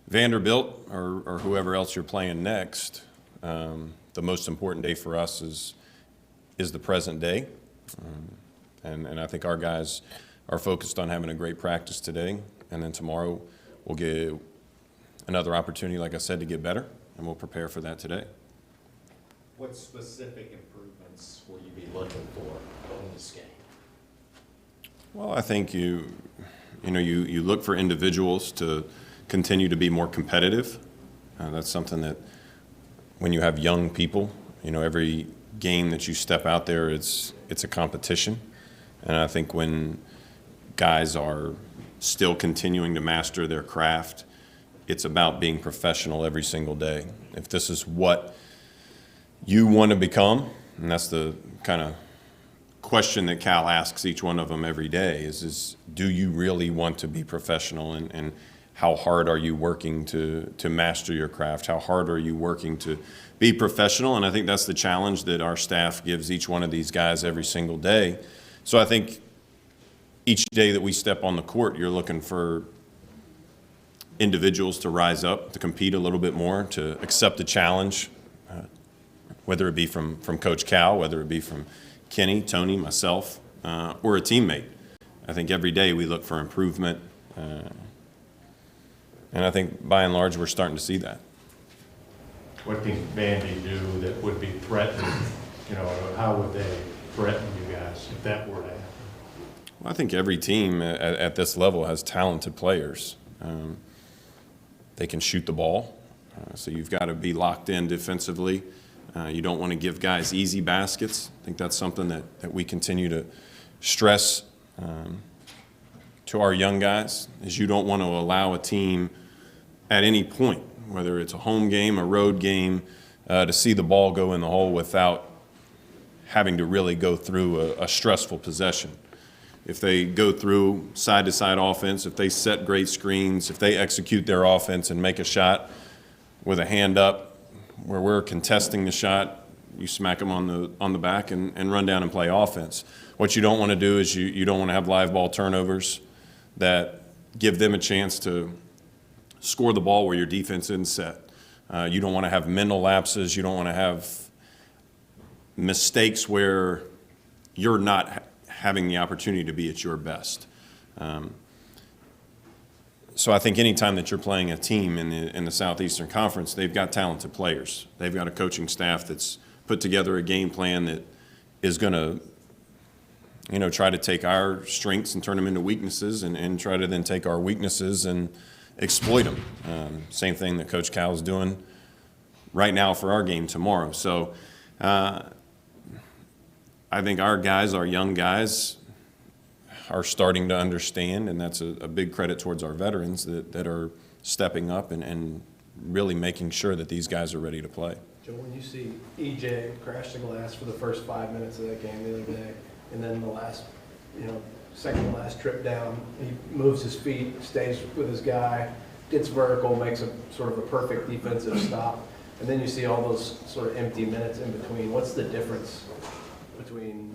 Vanderbilt or whoever else you're playing next, the most important day for us is the present day. And I think our guys are focused on having a great practice today, and then tomorrow we'll get another opportunity, like I said, to get better, and we'll prepare for that today. What specific improvements will you be looking for in this game? Well, I think you look for individuals to continue to be more competitive. That's something that when you have young people, every game that you step out there, it's a competition. And I think when guys are still continuing to master their craft, it's about being professional every single day. If this is what you want to become, and that's the kind of question that Cal asks each one of them every day is do you really want to be professional, and how hard are you working to master your craft? How hard are you working to be professional? And I think that's the challenge that our staff gives each one of these guys every single day. So I think each day that we step on the court, you're looking for individuals to rise up, to compete a little bit more, to accept the challenge, whether it be from Coach Cal, whether it be from Kenny, Tony, myself, or a teammate. I think every day we look for improvement, and I think by and large we're starting to see that. What can Vandy do that would be threatening? How would they threaten you guys if that were to happen? Well, I think every team at this level has talented players. They can shoot the ball, so you've got to be locked in defensively. You don't want to give guys easy baskets. I think that's something that we continue to stress to our young guys, is you don't want to allow a team at any point, whether it's a home game, a road game, to see the ball go in the hole without having to really go through a stressful possession. If they go through side-to-side offense, if they set great screens, if they execute their offense and make a shot with a hand up where we're contesting the shot, you smack them on the back and run down and play offense. What you don't want to do is you don't want to have live ball turnovers that give them a chance to score the ball where your defense isn't set. You don't want to have mental lapses. You don't want to have mistakes where you're not having the opportunity to be at your best. So I think anytime that you're playing a team in the Southeastern Conference, they've got talented players. They've got a coaching staff that's put together a game plan that is going to, try to take our strengths and turn them into weaknesses, and try to then take our weaknesses and exploit them. Same thing that Coach Cal is doing right now for our game tomorrow. So I think our guys, our young guys, are starting to understand, and that's a big credit towards our veterans that are stepping up and really making sure that these guys are ready to play. Joe, when you see EJ crash the glass for the first 5 minutes of that game the other day, and then the last, second to last trip down, he moves his feet, stays with his guy, gets vertical, makes a sort of a perfect defensive stop, and then you see all those sort of empty minutes in between. What's the difference between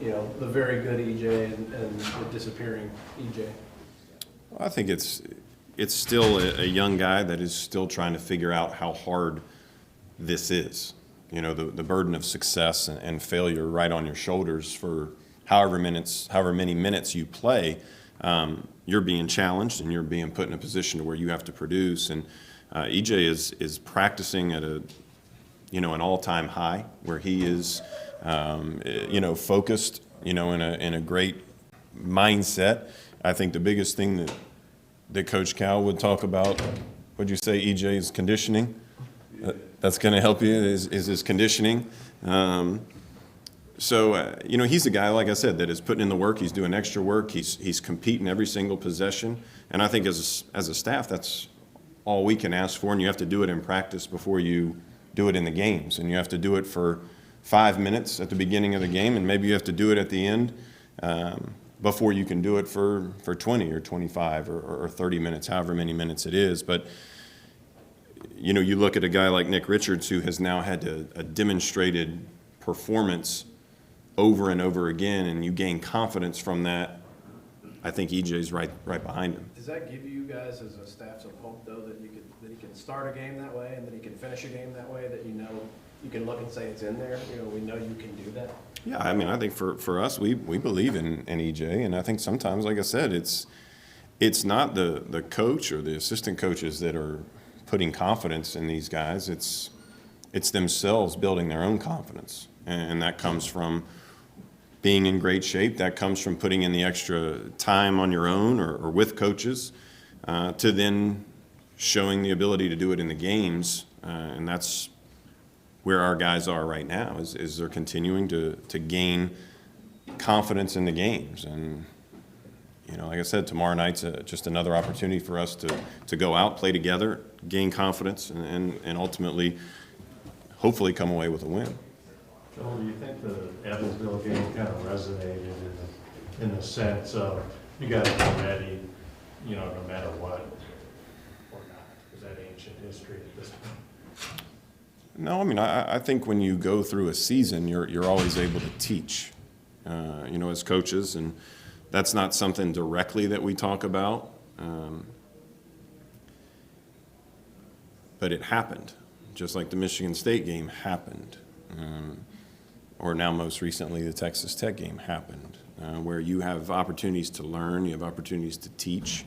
the very good EJ and the disappearing EJ? Well, I think it's still a young guy that is still trying to figure out how hard this is. The burden of success and failure right on your shoulders for however many minutes you play. You're being challenged and you're being put in a position to where you have to produce. And EJ is practicing at an all-time high where he is focused, in a great mindset. I think the biggest thing that Coach Cal would talk about, would you say, EJ's conditioning? That's going to help you is his conditioning. So he's a guy, like I said, that is putting in the work. He's doing extra work. He's competing every single possession. And I think as a staff, that's all we can ask for. And you have to do it in practice before you do it in the games. And you have to do it for 5 minutes at the beginning of the game, and maybe you have to do it at the end before you can do it for 20 or 25 or 30 minutes, however many minutes it is. But, you look at a guy like Nick Richards, who has now had a demonstrated performance over and over again, and you gain confidence from that I think EJ's right behind him. Does that give you guys as a staff some hope, though, that he can start a game that way and that he can finish a game that way, that you can look and say it's in there? We know you can do that. Yeah, I mean, I think for us, we believe in EJ, and I think sometimes, like I said, it's not the coach or the assistant coaches that are putting confidence in these guys. It's themselves building their own confidence, and that comes from being in great shape. That comes from putting in the extra time on your own or with coaches, to then showing the ability to do it in the games, and that's where our guys are right now, is they're continuing to gain confidence in the games. And, like I said, tomorrow night's just another opportunity for us to go out, play together, gain confidence, and ultimately, hopefully come away with a win. Joel, do you think the Evansville game kind of resonated in the sense of you got to be ready, no matter what, or not? Is that ancient history at this point? No, I mean, I think when you go through a season, you're always able to teach, as coaches, and that's not something directly that we talk about, but it happened, just like the Michigan State game happened, or now most recently the Texas Tech game happened, where you have opportunities to learn, you have opportunities to teach.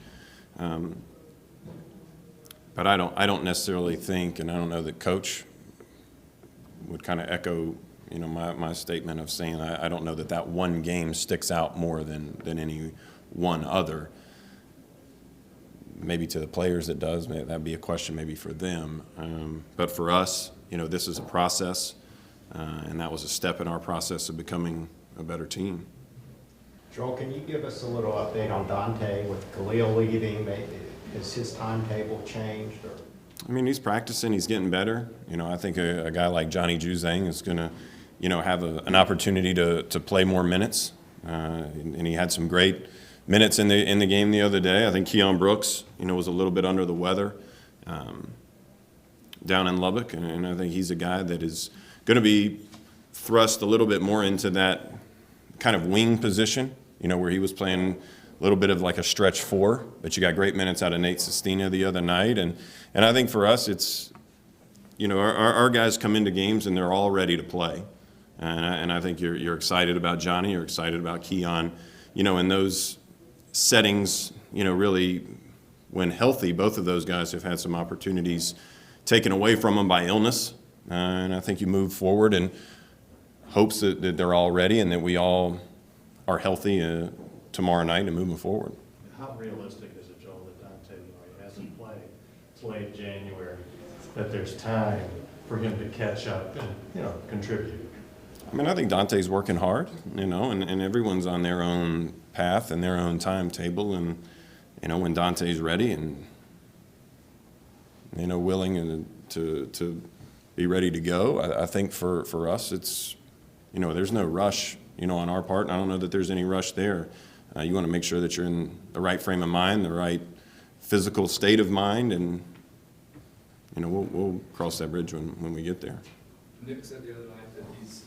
But I don't necessarily think, and I don't know that Coach would kind of echo, my statement of saying I don't know that one game sticks out more than any one other. Maybe to the players it does. Maybe that'd be a question maybe for them. But for us, this is a process, and that was a step in our process of becoming a better team. Joel, can you give us a little update on Dante with Khalil leaving? Has his timetable changed? Or? I mean, he's practicing. He's getting better. I think a guy like Johnny Juzang is going to, have an opportunity to play more minutes. And he had some great minutes in the game the other day. I think Keon Brooks, was a little bit under the weather down in Lubbock, and I think he's a guy that is going to be thrust a little bit more into that kind of wing position, where he was playing a little bit of like a stretch four, but you got great minutes out of Nate Sestina the other night. And I think for us, it's, our guys come into games and they're all ready to play. And I think you're excited about Johnny, you're excited about Keon, in those settings, really when healthy, both of those guys have had some opportunities taken away from them by illness. And I think you move forward in hopes that they're all ready and that we all are healthy tomorrow night and moving forward. How realistic is it, Joel, that Dante, he hasn't played, it's late January, that there's time for him to catch up and, contribute? I mean, I think Dante's working hard, and everyone's on their own path and their own timetable. And, when Dante's ready and, willing to be ready to go, I think for us, it's, there's no rush, on our part. And I don't know that there's any rush there. You want to make sure that you're in the right frame of mind, the right physical state of mind, and, we'll cross that bridge when we get there. Nick said the other night that he's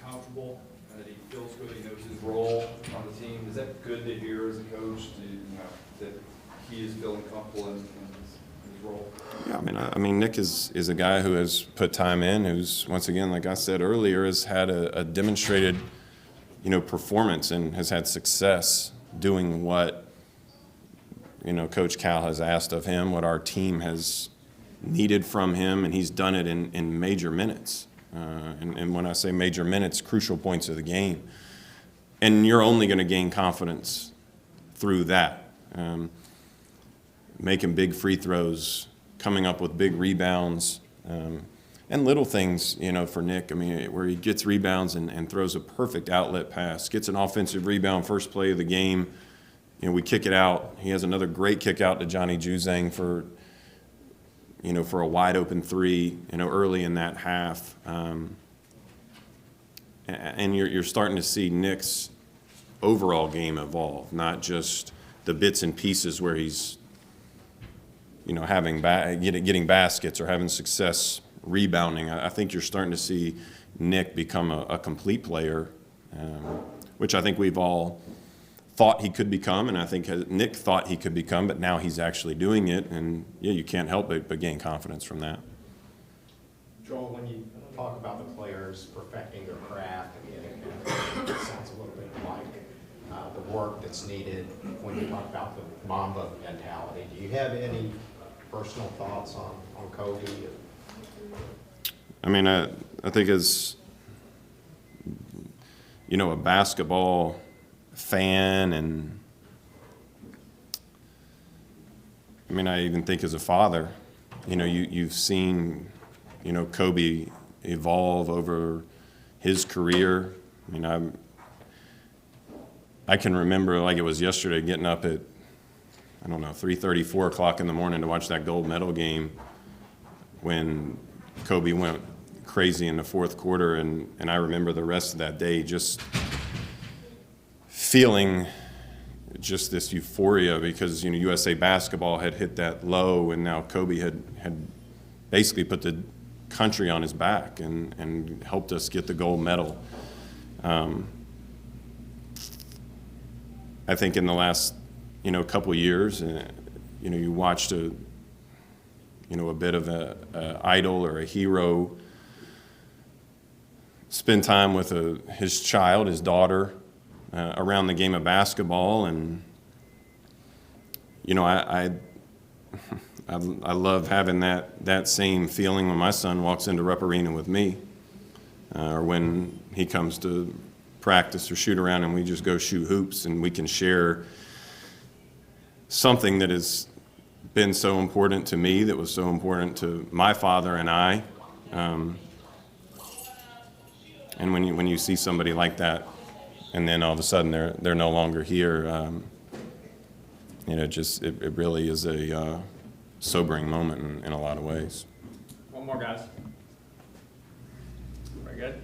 comfortable, that he feels good, he knows his role on the team. Is that good to hear as a coach, that he is feeling comfortable in his role? Yeah, I mean, Nick is a guy who has put time in, who's, once again, like I said earlier, has had a demonstrated, performance and has had success doing what, Coach Cal has asked of him, what our team has needed from him, and he's done it in major minutes. And when I say major minutes, crucial points of the game. And you're only going to gain confidence through that. Making big free throws, coming up with big rebounds, and little things, for Nick, where he gets rebounds and throws a perfect outlet pass, gets an offensive rebound, first play of the game, we kick it out. He has another great kick out to Johnny Juzang for a wide open three, early in that half. And you're starting to see Nick's overall game evolve, not just the bits and pieces where he's, getting baskets or having success rebounding. I think you're starting to see Nick become a complete player, which I think we've all thought he could become, and I think Nick thought he could become, but now he's actually doing it, and yeah, you can't help but gain confidence from that. Joel, when you talk about the players perfecting their craft and getting better, it sounds a little bit like the work that's needed when you talk about the Mamba mentality. Do you have any personal thoughts on Kobe? I mean, I think as, you know, a basketball fan, and I mean, I even think as a father, you know, you've seen, you know, Kobe evolve over his career. I mean, I can remember like it was yesterday getting up at, I don't know, 3:30, 4 o'clock in the morning to watch that gold medal game when Kobe went crazy in the fourth quarter, and I remember the rest of that day just feeling just this euphoria because, you know, USA Basketball had hit that low, and now Kobe had basically put the country on his back and helped us get the gold medal. I think in the last, you know, couple of years, you know, you watched a bit of a idol or a hero spend time with his child, his daughter, around the game of basketball, and you know, I love having that same feeling when my son walks into Rupp Arena with me, or when he comes to practice or shoot around and we just go shoot hoops, and we can share something that has been so important to me, that was so important to my father and I. And when you see somebody like that, and then all of a sudden they're no longer here, you know, it really is a sobering moment in a lot of ways. One more, guys. Very good.